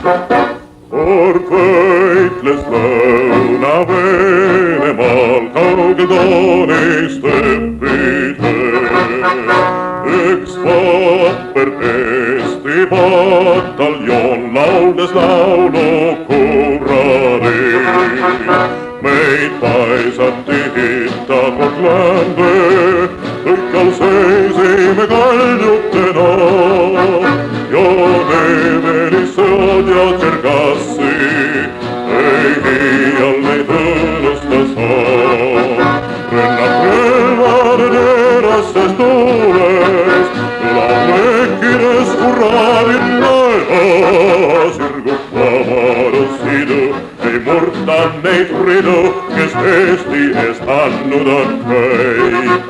kord võitles Lõuna-Venemaal kaugel toonistepidel. Üks vapper Eesti pataljon lauldes laulu kuradi. Meid paisati hitta Portlandi, kõikjal seisime kaljutena. Joonevelisood ja Tšergassi, ei iial neid õnnusta saa. Rünnak relvade terasses tuules, kõlab lekkides hurraadin naera. Sirgub vabadushidu, ei murta neid ridu, kes Eesti eest andnud on kõik.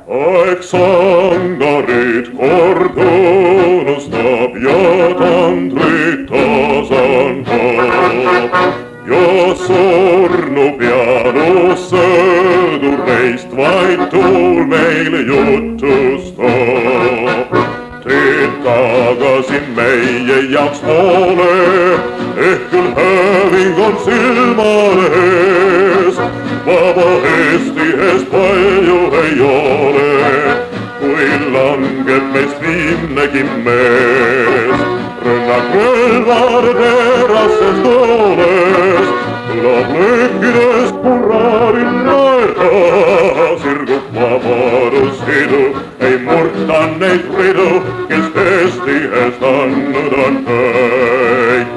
Aeg sangarid kord unustab ja tandrit tasandab. Ja surnu peanu sõdureist vaid tuul meile jutustab. Teed tagasi meie jaoks pole, ehk küll häving on silmade ees. Vaba Eesti ees palju ei ole, kui langeb meist viimnegi mees. Rünnak relvade terasses tuules, kõlab lekkides hurraadin naera. Sirgub vabadushidu, ei murta neid ridu, kes Eesti eest andnud on kõik.